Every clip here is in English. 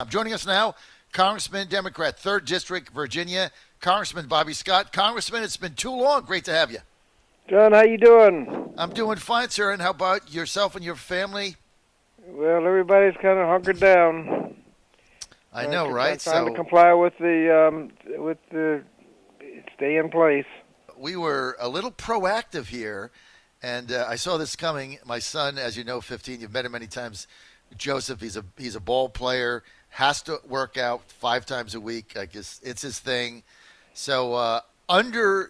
Joining us now, Congressman, Democrat, 3rd District, Virginia, Congressman Bobby Scott. Congressman, it's been too long. Great to have you. John, how you doing? I'm doing fine, sir. And how about yourself and your family? Well, everybody's kind of hunkered down. I know, right? Trying to comply with the stay in place. We were a little proactive here, and I saw this coming. My son, as you know, 15. You've met him many times. Joseph, he's a ball player. Has to work out 5 times a week. I guess it's his thing. So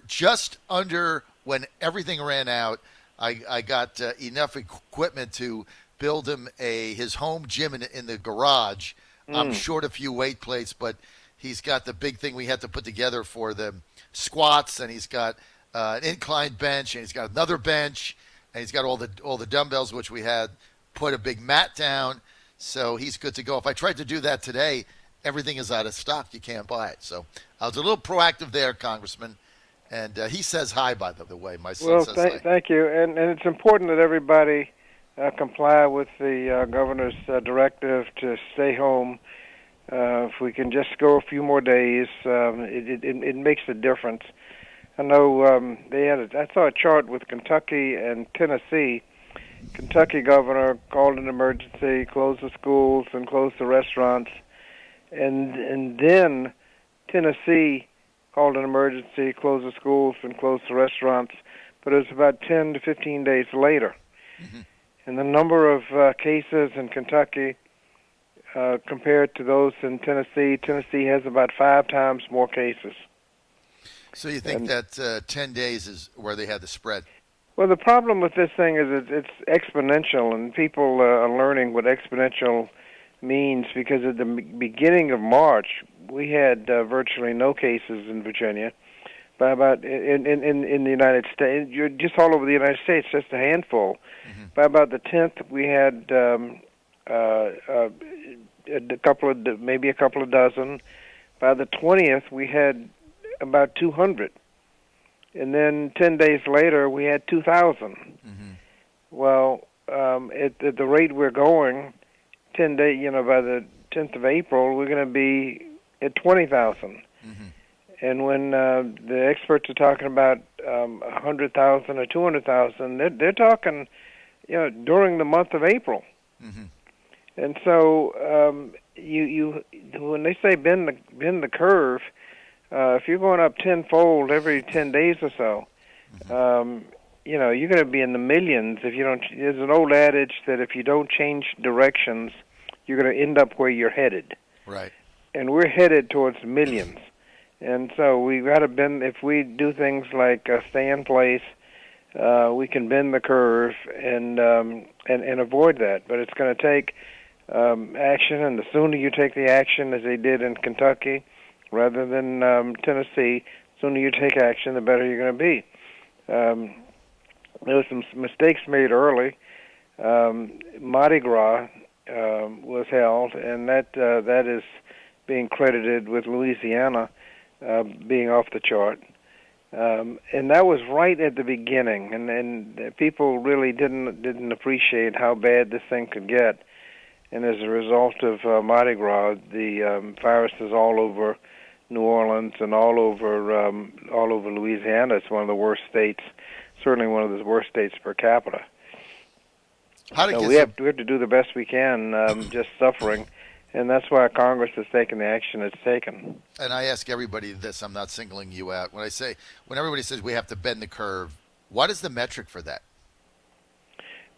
just under when everything ran out, I got enough equipment to build him his home gym in the garage. I'm short a few weight plates, but he's got the big thing we had to put together for the squats, and he's got an inclined bench, and he's got another bench, and he's got all the dumbbells, which we had put a big mat down. So he's good to go. If I tried to do that today, everything is out of stock. You can't buy it. So I was a little proactive there, Congressman. And he says hi, by the way. My son says hi. Thank you. And it's important that everybody comply with the governor's directive to stay home. If we can just go a few more days, it makes a difference. I know I saw a chart with Kentucky and Tennessee. Kentucky governor called an emergency, closed the schools and closed the restaurants, and then Tennessee called an emergency, closed the schools and closed the restaurants, but it was about 10 to 15 days later. Mm-hmm. And the number of cases in Kentucky compared to those in Tennessee has about 5 times more cases. So you think that 10 days is where they had the spread? Well, the problem with this thing is it's exponential, and people are learning what exponential means, because at the beginning of March, we had virtually no cases in Virginia. By about in the United States, just all over the United States, just a handful. Mm-hmm. By about the 10th, we had maybe a couple of dozen. By the 20th, we had about 200. And then 10 days later, we had 2,000. Mm-hmm. Well, at the rate we're going, 10 days, by the 10th of April, we're going to be at 20,000. Mm-hmm. And when the experts are talking about 100,000 or 200,000, they're talking, during the month of April. Mm-hmm. And so you when they say bend the curve, if you're going up tenfold every 10 days or so, mm-hmm. You're going to be in the millions if you don't. There's an old adage that if you don't change directions, you're going to end up where you're headed. Right. And we're headed towards millions. And so we've got to bend. If we do things like stay in place, we can bend the curve and avoid that. But it's going to take action, and the sooner you take the action, as they did in Kentucky, rather than Tennessee, the sooner you take action, the better you're going to be. There were some mistakes made early. Mardi Gras was held, and that is being credited with Louisiana being off the chart. And that was right at the beginning, and people really didn't appreciate how bad this thing could get. And as a result of Mardi Gras, the virus is all over New Orleans and all over Louisiana. It's one of the worst states, certainly one of the worst states per capita. We have to do the best we can, just suffering. And that's why Congress has taken the action it's taken. And I ask everybody this, I'm not singling you out. When everybody says we have to bend the curve, what is the metric for that?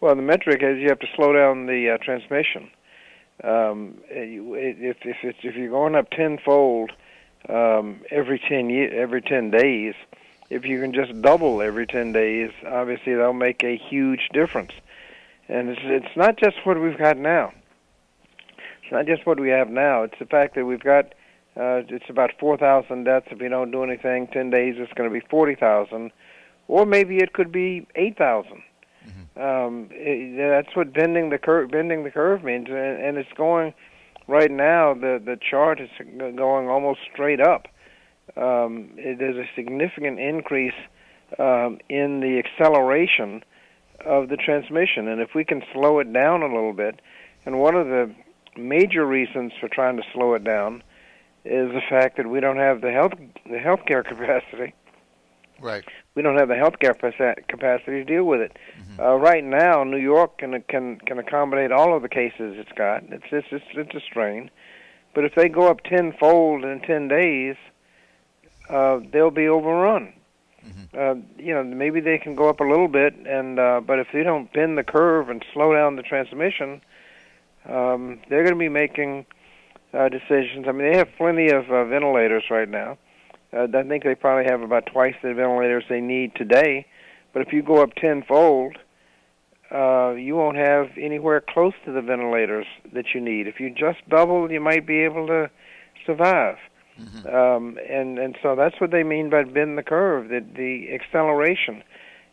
Well, the metric is you have to slow down the transmission. If you're going up tenfold every 10 days, if you can just double every 10 days, obviously that'll make a huge difference. And it's not just what we've got now. It's not just what we have now. It's the fact that we've got, it's about 4,000 deaths. If we don't do anything, 10 days it's going to be 40,000. Or maybe it could be 8,000. Mm-hmm. That's what bending the curve means. And it's going, right now, the chart is going almost straight up. There's a significant increase in the acceleration of the transmission. And if we can slow it down a little bit, and one of the major reasons for trying to slow it down is the fact that we don't have the healthcare capacity. Right. We don't have the healthcare capacity to deal with it. Right now, New York can accommodate all of the cases it's got. It's a strain, but if they go up tenfold in 10 days, they'll be overrun. Maybe they can go up a little bit, but if they don't bend the curve and slow down the transmission, they're going to be making decisions. I mean, they have plenty of ventilators right now. I think they probably have about twice the ventilators they need today. But if you go up tenfold, you won't have anywhere close to the ventilators that you need. If you just double, you might be able to survive. And so that's what they mean by bend the curve, the acceleration.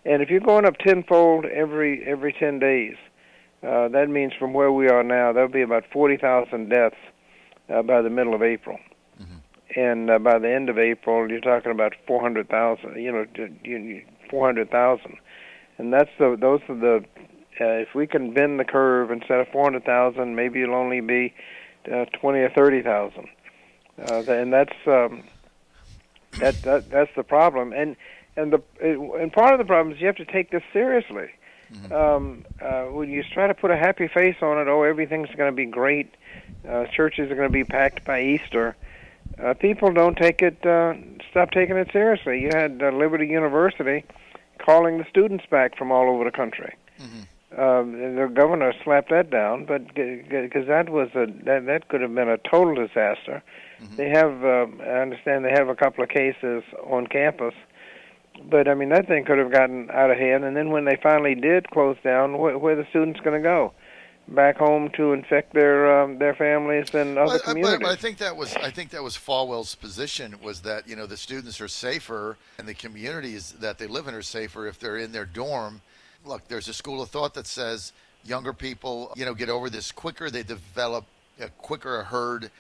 And if you're going up tenfold every 10 days, that means from where we are now, there'll be about 40,000 deaths by the middle of April. And by the end of April, you're talking about 400,000. 400,000, and those are the. If we can bend the curve, instead of 400,000, maybe it'll only be 20 or 30,000. And that's the problem. And part of the problem is you have to take this seriously. When you try to put a happy face on it, everything's going to be great. Churches are going to be packed by Easter. People don't stop taking it seriously. You had Liberty University calling the students back from all over the country. The governor slapped that down, but because that could have been a total disaster. They have, I understand, they have a couple of cases on campus, but I mean that thing could have gotten out of hand. And then when they finally did close down, where are the students going to go? Back home to infect their families and other communities. But I think that was Falwell's position, was that the students are safer and the communities that they live in are safer if they're in their dorm. Look, there's a school of thought that says younger people get over this quicker. They develop a quicker herd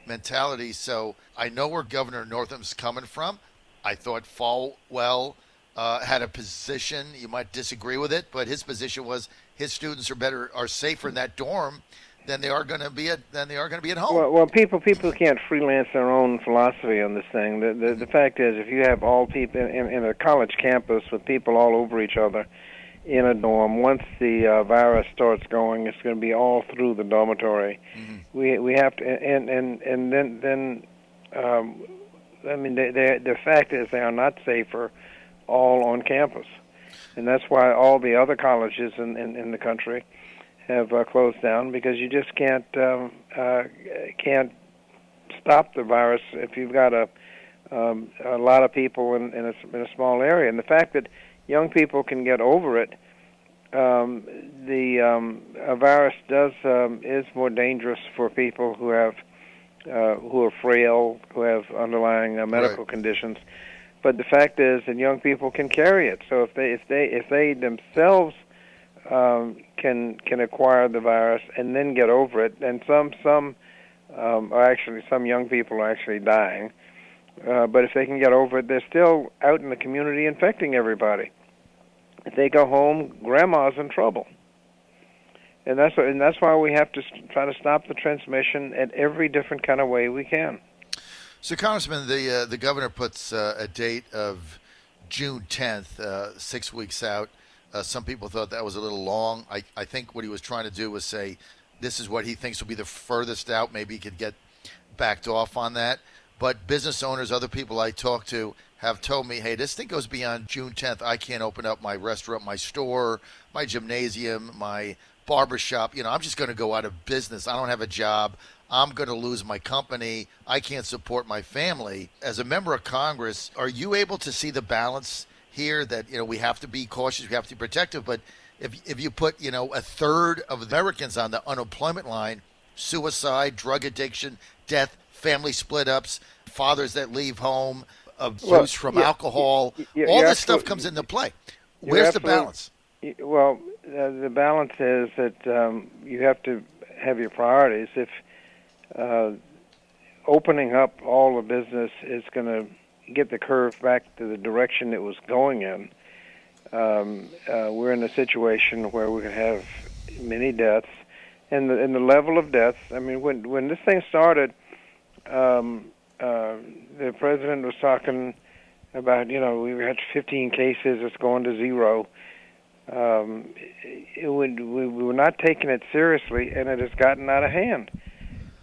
mentality. So I know where Governor Northam's coming from. I thought Falwell had a position. You might disagree with it, but his position was his students are safer in that dorm than they are going to be at home. Well, people can't freelance their own philosophy on this thing. The fact is, if you have all people in a college campus with people all over each other in a dorm, once the virus starts going, it's going to be all through the dormitory. We have to, and then I mean, the fact is they are not safer all on campus. And that's why all the other colleges in the country have closed down, because you just can't stop the virus if you've got a lot of people in a small area. And the fact that young people can get over it, the virus is more dangerous for people who are frail, who have underlying medical conditions. But the fact is that young people can carry it. So if they themselves can acquire the virus and then get over it, and some young people are actually dying. But if they can get over it, they're still out in the community infecting everybody. If they go home, grandma's in trouble. And that's why we have to try to stop the transmission at every different kind of way we can. So, Congressman, the governor puts a date of June 10th, 6 weeks out. Some people thought that was a little long. I think what he was trying to do was say this is what he thinks will be the furthest out. Maybe he could get backed off on that. But business owners, other people I talk to, have told me, hey, this thing goes beyond June 10th. I can't open up my restaurant, my store, my gymnasium, my barbershop. I'm just going to go out of business. I don't have a job. I'm going to lose my company. I can't support my family. As a member of Congress, are you able to see the balance here that, we have to be cautious, we have to be protective, but if you put, a third of Americans on the unemployment line, suicide, drug addiction, death, family split-ups, fathers that leave home, abuse from alcohol, all this stuff comes into play. Where's the balance? Well, the balance is that you have to have your priorities. If opening up all the business is going to get the curve back to the direction it was going in, we're in a situation where we can have many deaths and the level of deaths. I mean, when this thing started, the president was talking about, we had 15 cases, it's going to zero. We were not taking it seriously, and it has gotten out of hand.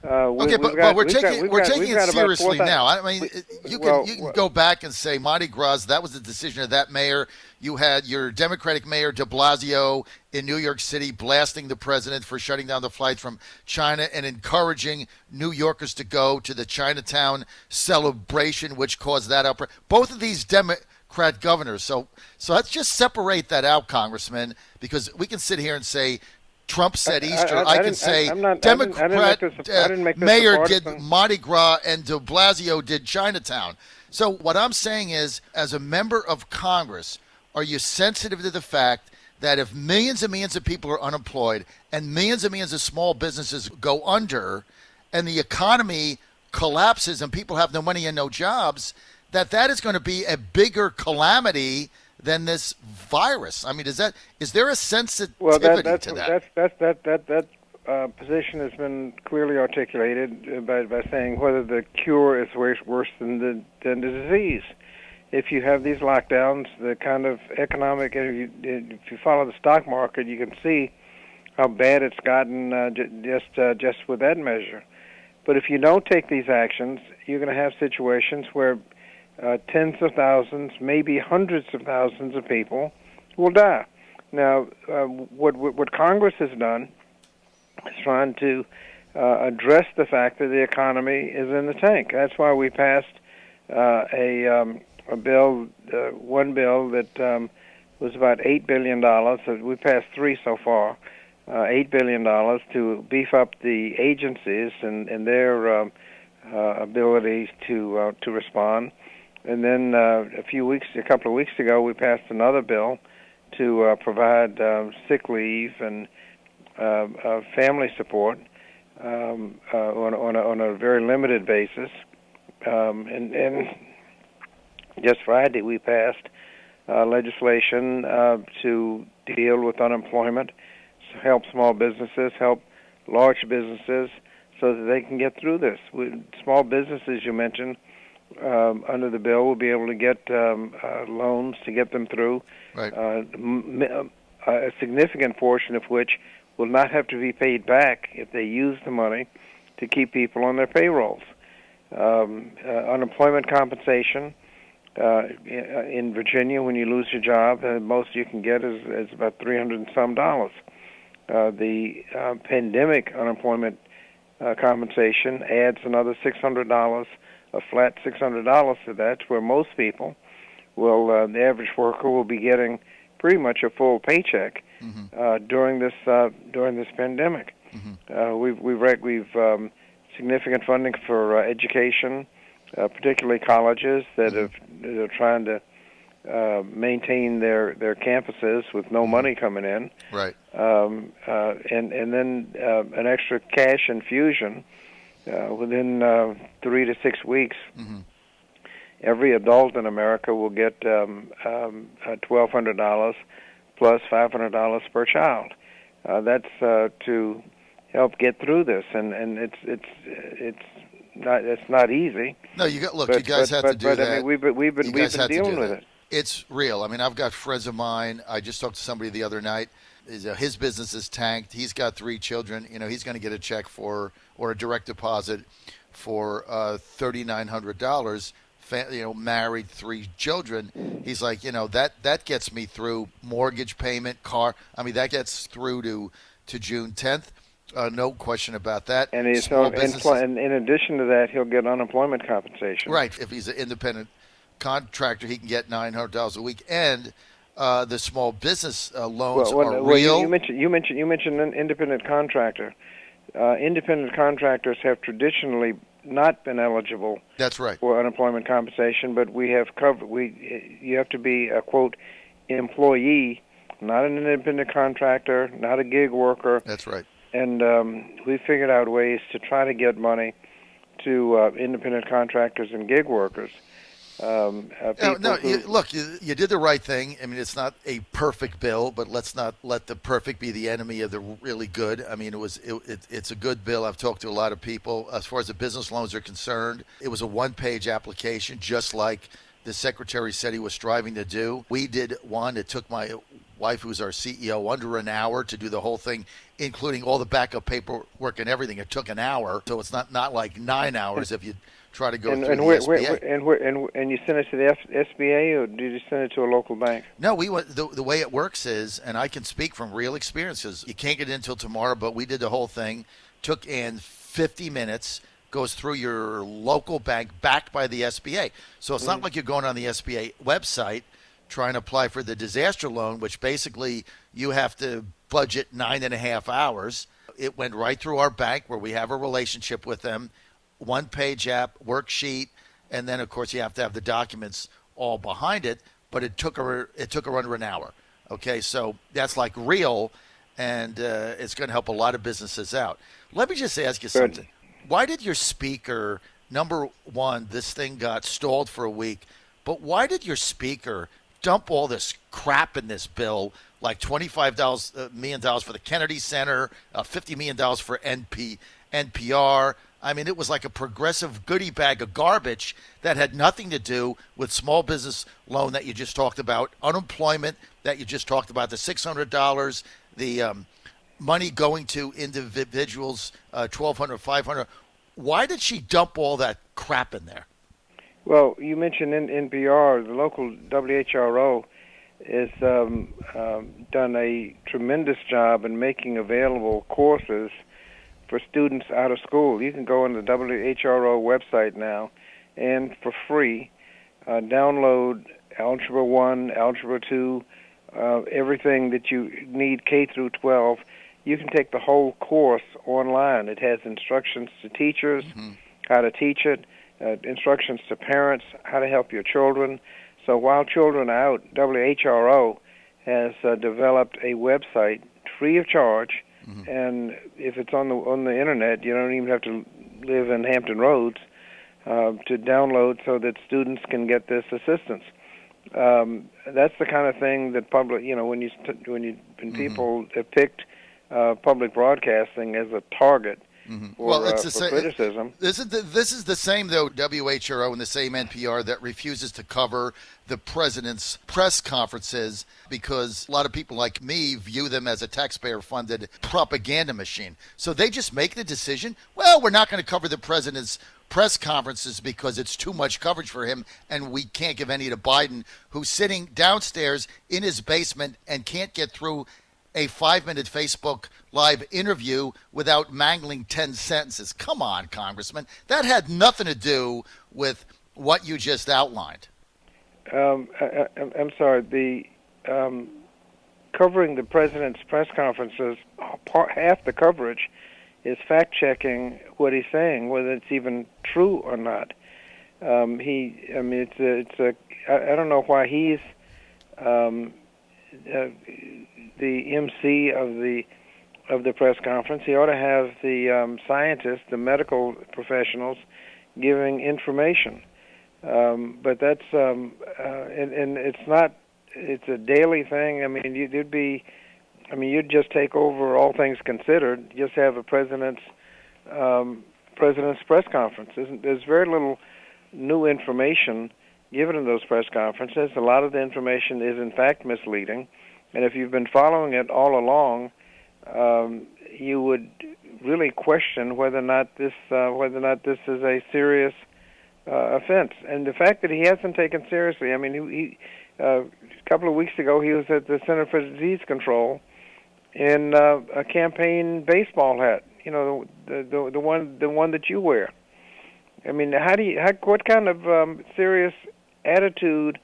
But we're taking it seriously now. I mean, you can go back and say Mardi Gras. That was the decision of that mayor. You had your Democratic mayor de Blasio in New York City blasting the president for shutting down the flights from China and encouraging New Yorkers to go to the Chinatown celebration, which caused that outbreak. Both of these Democrat governors. So let's just separate that out, Congressman, because we can sit here and say Trump said Easter. I can say Democrat mayor did Mardi Gras and de Blasio did Chinatown. So what I'm saying is, as a member of Congress, are you sensitive to the fact that if millions and millions of people are unemployed and millions of small businesses go under and the economy collapses and people have no money and no jobs, that is going to be a bigger calamity than this virus? I mean, is there a sensitivity to that? That position has been clearly articulated by saying whether the cure is worse than the disease. If you have these lockdowns, the kind of economic, if you follow the stock market, you can see how bad it's gotten just with that measure. But if you don't take these actions, you're going to have situations where tens of thousands, maybe hundreds of thousands of people will die. Now, what Congress has done is trying to address the fact that the economy is in the tank. That's why we passed a bill, one bill that was about $8 billion. So we passed three so far, $8 billion to beef up the agencies and their abilities to respond. And then a couple of weeks ago, we passed another bill to provide sick leave and family support on a very limited basis. And just Friday, we passed legislation to deal with unemployment, help small businesses, help large businesses, so that they can get through this. Small businesses, you mentioned, under the bill will be able to get loans to get them through, right. A significant portion of which will not have to be paid back if they use the money to keep people on their payrolls. Unemployment compensation in Virginia, when you lose your job, the most you can get is about $300 and some. The pandemic unemployment compensation adds another $600. A flat $600 to that, where most people will, the average worker will be getting pretty much a full paycheck during this pandemic. We've significant funding for education, particularly colleges that are trying to maintain their campuses with no money coming in. Right. And then an extra cash infusion. Within 3 to 6 weeks, every adult in America will get $1,200 plus $500 per child. That's to help get through this, and it's not easy. No, you guys have to do that. I mean, we've been dealing with it. It's real. I mean, I've got friends of mine. I just talked to somebody the other night. His business is tanked. He's got 3 children. He's going to get a check or a direct deposit for $3,900. Married, 3 children. He's like, that gets me through mortgage payment, car. I mean, that gets through to June 10th. No question about that. And in addition to that, he'll get unemployment compensation. Right. If he's an independent contractor, he can get $900 a week. And the small business loans are real. You mentioned an independent contractor. Independent contractors have traditionally not been eligible. That's right. For unemployment compensation, but we have covered. You have to be a quote employee, not an independent contractor, not a gig worker. That's right. And we figured out ways to try to get money to independent contractors and gig workers. People who look, you did the right thing. I mean, it's not a perfect bill, but let's not let the perfect be the enemy of the really good. I mean, it's a good bill. I've talked to a lot of people. As far as the business loans are concerned, it was a one-page application, just like the secretary said he was striving to do. We did one. It took my wife, who's our CEO, under an hour to do the whole thing, including all the backup paperwork and everything. It took an hour, so it's not like 9 hours if you try to go through the SBA. And you send it to the SBA, or did you send it to a local bank? No, we went. The way it works is, and I can speak from real experiences. You can't get in until tomorrow, but we did the whole thing. Took in 50 minutes. Goes through your local bank, backed by the SBA. So it's not like you're going on the SBA website trying to apply for the disaster loan, which basically you have to budget 9.5 hours. It went right through our bank, where we have a relationship with them. One-page app, worksheet, and then, of course, you have to have the documents all behind it. But it took her under an hour. Okay, so that's like real, and it's going to help a lot of businesses out. Let me just ask you something. Why did your speaker, number one, this thing got stalled for a week, but why did your speaker dump all this crap in this bill, like $25 million for the Kennedy Center, $50 million for NPR? I mean, it was like a progressive goodie bag of garbage that had nothing to do with small business loan that you just talked about, unemployment that you just talked about, the $600, the money going to individuals, $1,200, $500. Why did she dump all that crap in there? Well, you mentioned NPR. The local WHRO has done a tremendous job in making available courses for students out of school. You can go on the WHRO website now and for free download Algebra 1, Algebra 2, everything that you need K through 12. You can take the whole course online. It has instructions to teachers, how to teach it, instructions to parents, how to help your children. So while children are out, WHRO has developed a website free of charge, and if it's on the internet, you don't even have to live in Hampton Roads to download so that students can get this assistance. That's the kind of thing that public, when people have picked public broadcasting as a target for criticism. This is the same, though, WHRO and the same NPR that refuses to cover the president's press conferences because a lot of people like me view them as a taxpayer-funded propaganda machine. So they just make the decision, well, we're not going to cover the president's press conferences because it's too much coverage for him, and we can't give any to Biden, who's sitting downstairs in his basement and can't get through a 5-minute Facebook Live interview without mangling 10 sentences. Come on, Congressman. That had nothing to do with what you just outlined. I'm sorry. The covering the president's press conferences, half the coverage is fact-checking what he's saying, whether it's even true or not. I don't know why he's the MC of the press conference. He ought to have the scientists, the medical professionals, giving information. But that's and it's not. It's a daily thing. I mean, you'd just take over All Things Considered. Just have a president's press conference. There's very little new information given in those press conferences. A lot of the information is in fact misleading. And if you've been following it all along, you would really question whether or not this is a serious offense. And the fact that he hasn't taken seriously. I mean, he a couple of weeks ago he was at the Center for Disease Control in a campaign baseball hat. You know, the one that you wear. I mean, what kind of serious attitude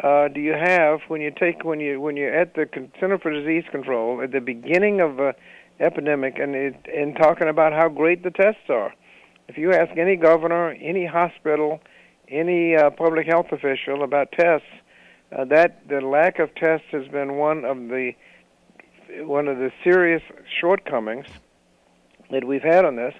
do you have when you're at the Center for Disease Control at the beginning of an epidemic and talking about how great the tests are? If you ask any governor, any hospital, any public health official about tests, that the lack of tests has been one of the serious shortcomings that we've had on this,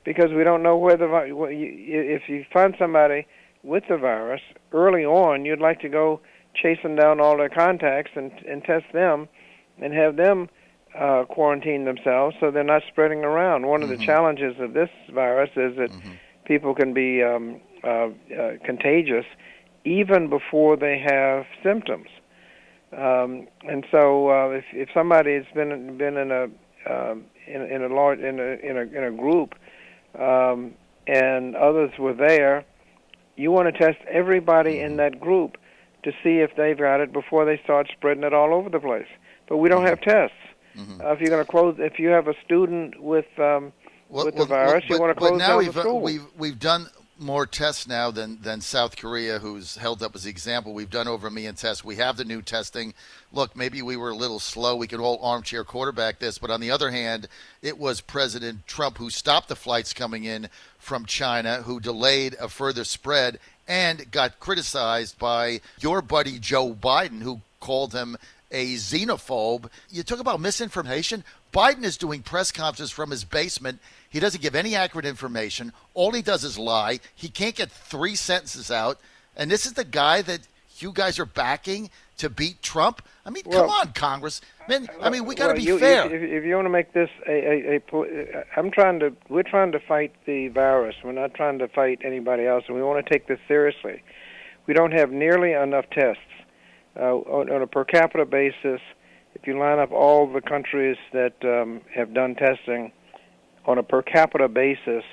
because we don't know whether if you find somebody with the virus, early on, you'd like to go chasing down all their contacts and test them and have them quarantine themselves so they're not spreading around. One of the challenges of this virus is that people can be contagious even before they have symptoms. And so, if somebody's been in a group, and others were there, you want to test everybody in that group to see if they've got it before they start spreading it all over the place. But we don't have tests. If you're going to close, if you have a student with the virus, you want to close down the school. We've done more tests now than South Korea, who's held up as the example. We've done over 1 million tests. We have the new testing. Look, maybe we were a little slow. We could all armchair quarterback this. But on the other hand, it was President Trump who stopped the flights coming in from China, who delayed a further spread and got criticized by your buddy Joe Biden, who called him a xenophobe. You talk about misinformation. Biden is doing press conferences from his basement. He doesn't give any accurate information. All he does is lie. He can't get 3 sentences out. And this is the guy that you guys are backing to beat Trump? I mean, come on, Congress. I mean, we got to be fair. If you want to make this we're trying to fight the virus. We're not trying to fight anybody else, and we want to take this seriously. We don't have nearly enough tests. On a per capita basis, if you line up all the countries that have done testing on a per capita basis,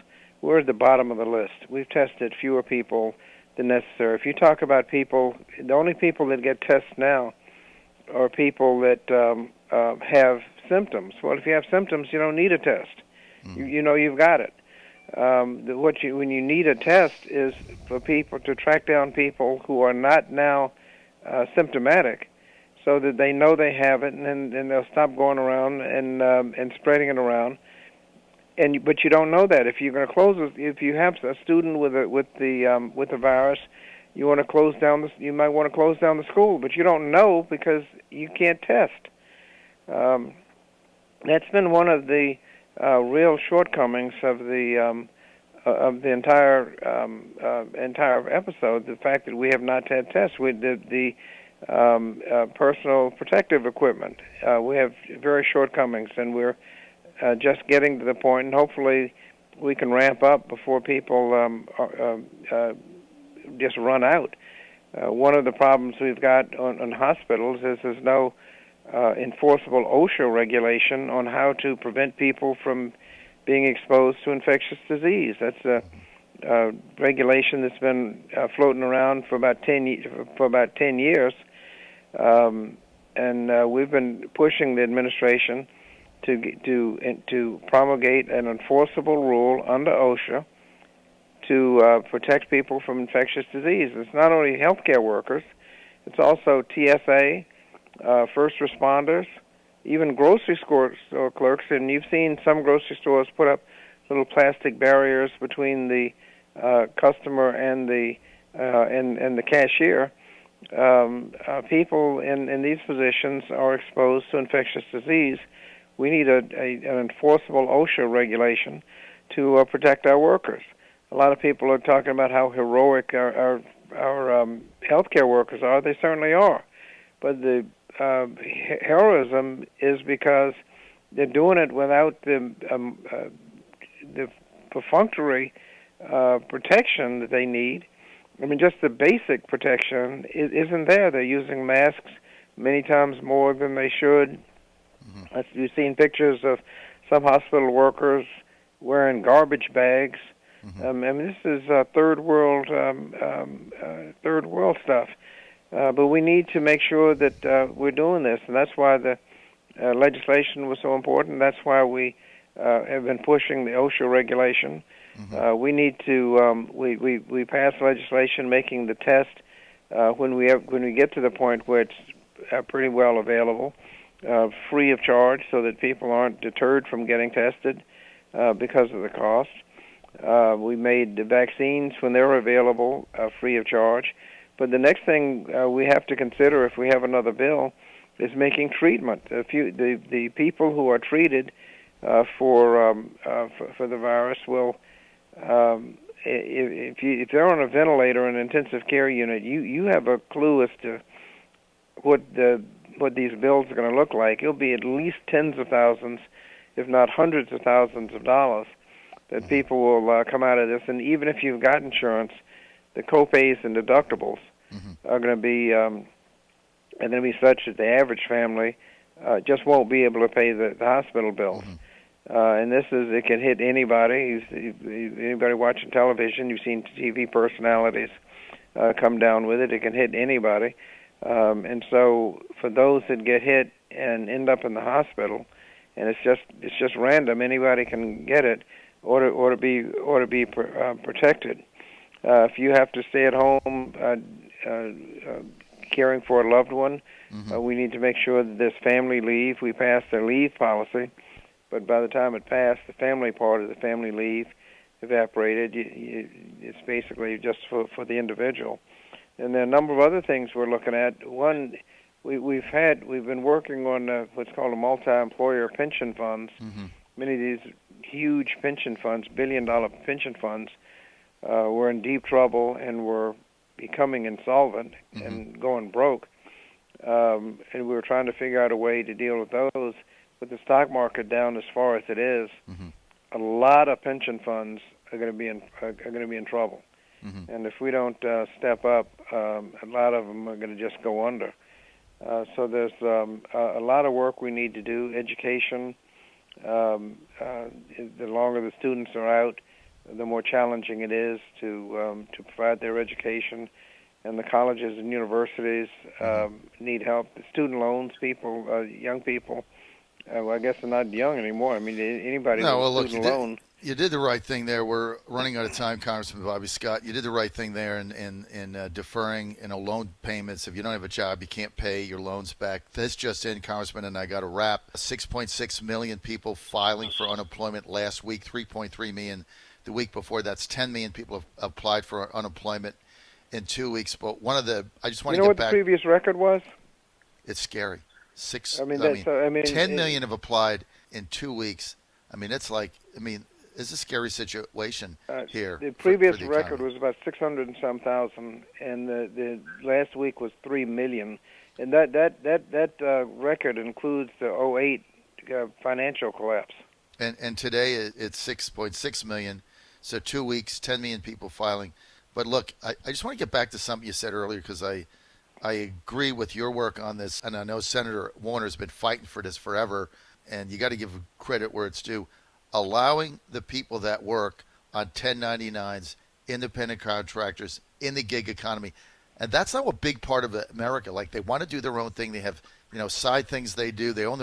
we're at the bottom of the list. We've tested fewer people than necessary. If you talk about people, the only people that get tests now are people that have symptoms. Well, if you have symptoms, you don't need a test. You know you've got it. When you need a test is for people to track down people who are not now symptomatic, so that they know they have it, and then they'll stop going around and spreading it around. But you don't know that if you're going to close. If you have a student with the virus, you want to close down. You might want to close down the school, but you don't know because you can't test. That's been one of the real shortcomings of the entire episode. The fact that we have not had tests. We did the personal protective equipment. We have very shortcomings, and we're just getting to the point, and hopefully we can ramp up before people just run out. One of the problems we've got on hospitals is there's no enforceable OSHA regulation on how to prevent people from being exposed to infectious disease. That's a regulation that's been floating around for about 10 years, and we've been pushing the administration to promulgate an enforceable rule under OSHA to protect people from infectious disease. It's not only healthcare workers; it's also TSA, first responders, even grocery store clerks. And you've seen some grocery stores put up little plastic barriers between the customer and the cashier. People in these positions are exposed to infectious disease. We need an enforceable OSHA regulation to protect our workers. A lot of people are talking about how heroic our healthcare workers are. They certainly are, but the heroism is because they're doing it without the perfunctory protection that they need. I mean, just the basic protection isn't there. They're using masks many times more than they should. You've seen pictures of some hospital workers wearing garbage bags. I mean, this is third world stuff. But we need to make sure that we're doing this, and that's why the legislation was so important. That's why we have been pushing the OSHA regulation. We need to we pass legislation making the test when we get to the point where it's pretty well available, free of charge, so that people aren't deterred from getting tested because of the cost. We made the vaccines when they were available free of charge. But the next thing we have to consider, if we have another bill, is making treatment. The people who are treated for the virus will if they're on a ventilator in an intensive care unit, you have a clue as to what these bills are going to look like. It'll be at least tens of thousands, if not hundreds of thousands of dollars that people will come out of this. And even if you've got insurance, the copays and deductibles are going to be such that the average family just won't be able to pay the hospital bills. And it can hit anybody. Anybody watching television, you've seen TV personalities come down with it. It can hit anybody. And so for those that get hit and end up in the hospital, and it's just random, anybody can get it, ought to be protected. If you have to stay at home caring for a loved one, we need to make sure that there's family leave. We passed a leave policy, but by the time it passed, the family part of the family leave evaporated. It's basically just for the individual. And there are a number of other things we're looking at. One, we've been working on what's called a multi-employer pension funds. Many of these huge pension funds, billion-dollar pension funds, were in deep trouble and were becoming insolvent and going broke. And we were trying to figure out a way to deal with those. With the stock market down as far as it is, a lot of pension funds are going to be in trouble. And if we don't step up, a lot of them are going to just go under. So there's a lot of work we need to do. Education. The longer the students are out, the more challenging it is to provide their education. And the colleges and universities need help. The student loans, young people. Well, I guess they're not young anymore. I mean, anybody with a student loan. You did the right thing there. We're running out of time, Congressman Bobby Scott. You did the right thing there in deferring loan payments. If you don't have a job, you can't pay your loans back. This just in, Congressman, and I got a wrap. 6.6 million people filing for unemployment last week, 3.3 million the week before. That's 10 million people have applied for unemployment in 2 weeks. But I just want to get back. You know what the previous record was? It's scary. 10 million have applied in 2 weeks. It's a scary situation here. The previous record was about 600 and some thousand, and the last week was 3 million. And that record includes the '08 financial collapse. And today it's 6.6 million. So 2 weeks, 10 million people filing. But look, I just want to get back to something you said earlier, because I agree with your work on this, and I know Senator Warner's been fighting for this forever, and you got to give credit where it's due. Allowing the people that work on 1099s, independent contractors, in the gig economy, and that's now a big part of America. Like, they want to do their own thing. They have, side things they do. They own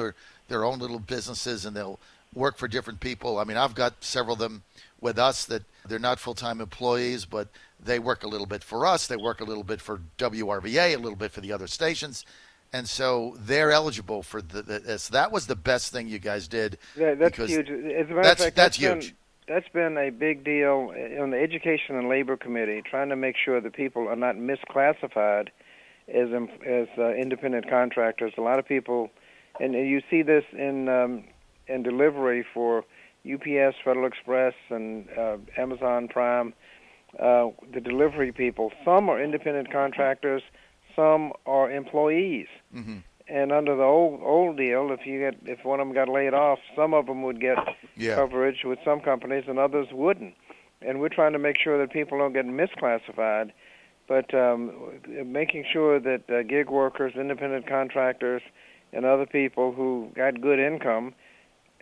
their own little businesses, and they'll work for different people. I mean, I've got several of them with us that they're not full-time employees, but they work a little bit for us. They work a little bit for WRVA, a little bit for the other stations. And so they're eligible for this. That was the best thing you guys did. That's huge. As a matter of fact, that's huge. That's been a big deal on the Education and Labor Committee, trying to make sure that people are not misclassified as independent contractors. A lot of people, and you see this in delivery for UPS, Federal Express, and Amazon Prime. The delivery people, some are independent contractors. Some are employees, and under the old deal, if one of them got laid off, some of them would get coverage with some companies, and others wouldn't. And we're trying to make sure that people don't get misclassified, but making sure that gig workers, independent contractors, and other people who got good income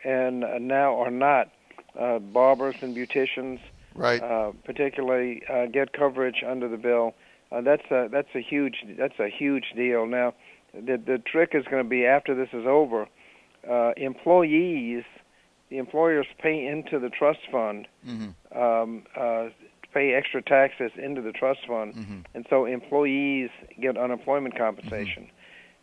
and now are not barbers and beauticians, right? Particularly get coverage under the bill. That's a huge deal. Now, the trick is going to be, after this is over, employees, the employers pay into the trust fund, pay extra taxes into the trust fund, and so employees get unemployment compensation,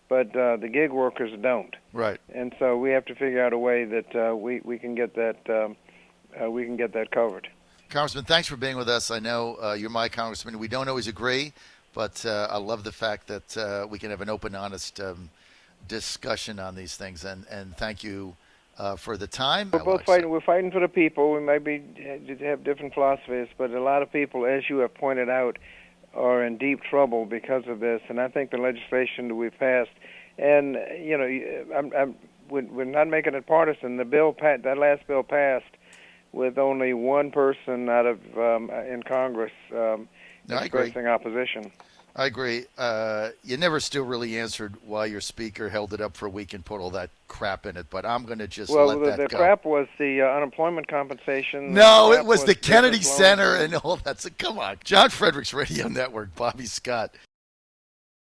but the gig workers don't. Right. And so we have to figure out a way that we can get that covered. Congressman, thanks for being with us. I know you're my congressman. We don't always agree, but I love the fact that we can have an open, honest discussion on these things. And thank you for the time. We're both fighting. We're fighting for the people. We might have different philosophies, but a lot of people, as you have pointed out, are in deep trouble because of this. And I think the legislation that we've passed, and we're not making it partisan. That last bill passed with only one person out of in Congress expressing opposition. I agree. You never still really answered why your speaker held it up for a week and put all that crap in it, but I'm going to just let that go. Well, the crap was the unemployment compensation. No, it was the Kennedy Center and all that. So come on. John Fredericks Radio Network, Bobby Scott.